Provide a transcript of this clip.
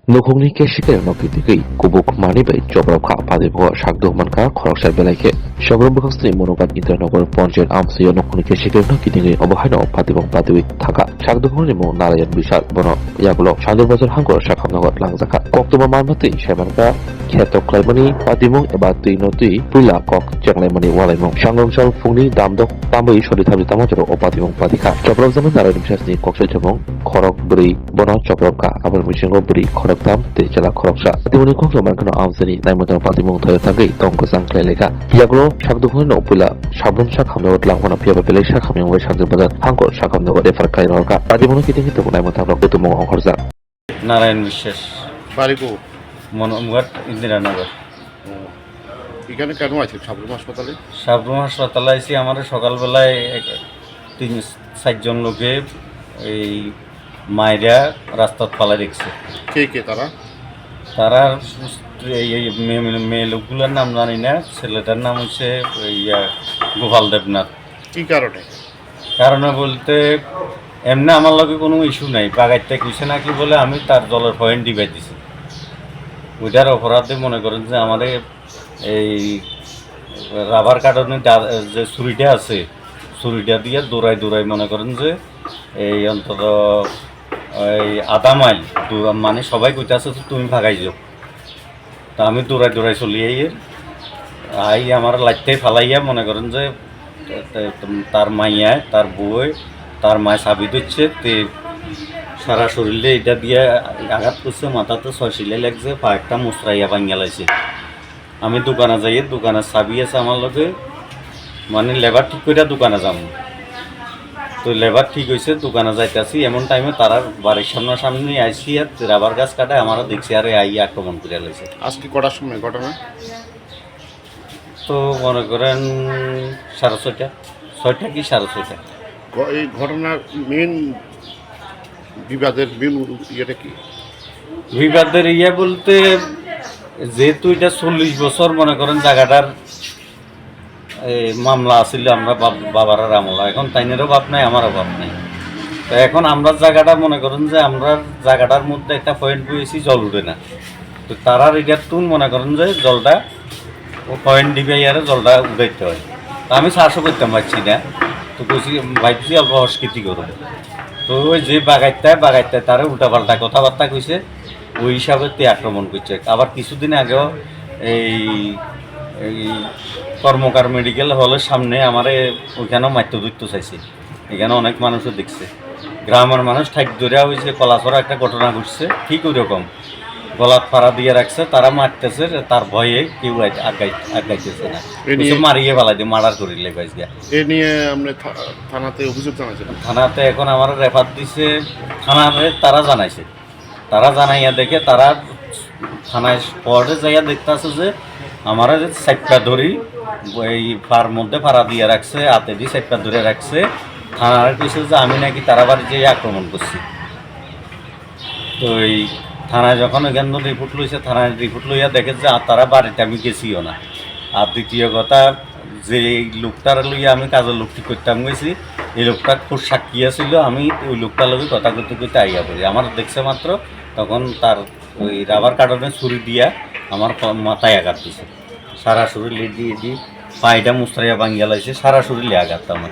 Nukhungni keshike no kitiki kubuk mani bai jobrokha padibo shakdo manka khoroksa belaike shogrom bukhasni monogat internogor ponjer amsiyo nukhungni keshike no kitiki obohaino padibong padiwi thaka shakdo khungni mo narayan bishal bono yagulo shandur bazar hangor shakhamnogor langjaka koktoma manmati shemanka kheto klaimani padimong eba tui no tui puila kok chenglaimani walaimong shangrongchal fungni damdok tambai shori thamni tamajoro o padimong padika jobrok zaman narayan bishasni koksoi jomong khorok bri bono jobrokka abal mishingo bri khoroktam te jala khoroksa timuni khokso mankano amsani naimotang padimong thoyo tangai tongko sangklai leka yaglo shakdukhoni no pula shablon shakhamno langwana piaba belai shakhamyong wai shangjang bazar hangko shakhamno refer kai roka padimong kiting hitu naimotang ro kutumong ongkhorja Narayan বিশ্বাস বাড়ি কো মনোমঘাট ইন্দিরানগর। এখানে কেন আছে সাবরুম হাসপাতালে? সাবরুম হাসপাতালে আইসি আমার সকালবেলায় 3-4 লোকে এই মায়েরা রাস্তাত পালা দেখছে। কে তারা? তারা এই মেয়ে লোকগুলোর নাম জানি না, ছেলেটার নাম হচ্ছে গোপাল দেবনাথ। কি কারণে? কারণে বলতে এমনি আমার লগে কোনো ইস্যু নাই, বাগাইতে কইছে নাকি বলে আমি তার জলের পয়েন্ট দিবাই দিছি। ওইটার অপরাধে মনে করেন যে আমাদের এই রাবার কাটনের যে ছুরিটা আছে, ছুরিটা দিয়ে দৌড়াই মনে করেন যে এই অন্তত এই আধা মাইল মানে সবাই কইতাছে তুমি ভাগাই যাও। তা আমি দৌড়াই চলি আই আমার লাইটতে ফালাইয়া মনে করেন যে তার মাইয়া তার বই তার মায় সাবি দিচ্ছে তে সারা শরীরে এটা দিয়ে আঘাত করছে, মাথাতে 6 সিলাই লাগছে, পা একটা মুসরাইয়া ভাঙিয়া লাইছে। আমি দোকানে যাই, দোকানের চাবি আছে আমার লগে, মানে লেবার ঠিক করে দোকানে যাম। তো লেবার ঠিক হয়েছে, দোকানে যাইতেছি এমন টাইমে তারা বাড়ির সামনে আইসি আর রাবার গাছ কাটায় আমার দেখছি আর আই আক্রমণ করে লাইছে। আজকে কটার সময় ঘটনা? তো মনে করেন 6:30, 6টা কি 6:30। এই ঘটনার মেন বিবাদের মেন ইয়েটা কি? বিবাদের বলতে যেহেতু এটা 40 বছর মনে করেন জায়গাটার মামলা আসলে আমরা বাবার আমলা, এখন তাইনেরও বাপ নাই আমারও বাপ নাই। তো এখন আমরা জায়গাটা মনে করেন যে আমরা জায়গাটার মধ্যে একটা পয়েন্ট বইয়েছি, জল উঠে না। তো তারার এটা তুন মনে করেন যে জলটা ও পয়েন্ট দিবে আর জলটা উঠাইতে হয়। তা আমি চাষও করতে পারছি না, তো কইছি ভাবছি অল্প সংস্কৃতি করব। তো ওই যে বাগাইতে তারা উল্টাপাল্টা কথাবার্তা কইছে, ওই হিসাবে তে আক্রমণ করছে। আবার কিছুদিন আগেও এই কর্মকার মেডিকেল হলের সামনে আমারে ওইখানেও মাত্র ধরতে চাইছে, এখানে অনেক মানুষও দেখছে। গ্রামের মানুষ ঠাইক ধরে হয়েছে, কলাছড়া একটা ঘটনা ঘটছে ঠিক ওই রকম, গলাত ফাড়া দিয়ে রাখছে, তারা মারতেছে, তার ভয়ে কেউ আগাইতেছে না, মারিয়ে ফেলাই দিয়ে মার্ডার করে লেগাইছ গিয়া। এ নিয়ে আমরা থানাতে অভিযোগ জানাইছিলাম। থানাতে এখন আমার রেফার দিছে, থানাতে তারা জানাইছে, তারা জানাইয়া দেখে তারা থানায় পরে যাইয়া দেখতেছে যে আমার সাইডটা ধরি এই ফার মধ্যে ফাড়া দিয়ে রাখছে, হাতে দিয়ে সাইডটা ধরে রাখছে। থানার কইছে যে আমি নাকি তারা বাড়ি যেয়ে আক্রমণ করছি। তো এই থানায় যখন ওইখান রিপোর্ট লইছে, থানায় রিপোর্ট লইয়া দেখে যে তারা বাড়িতে আমি গেছিও না। আর দ্বিতীয় কথা, যে লোকটার লইয়া আমি কাজের লোক ঠিক করতাম গেছি, এই লোকটা খুব সাক্ষী ছিল, আমি ওই লোকটার লগে কথা করতে আইয়া পড়ি। আমার দেখছে মাত্র তখন তার ওই রাবার কাটনের ছুরি দিয়া আমার মাথায় আঘাত দিছে, সারা শরীর দিয়ে পায়েটা মুস্তাইয়া ভাঙ্গিয়া লাইছে, সারা শরীরে আঘাত আমার।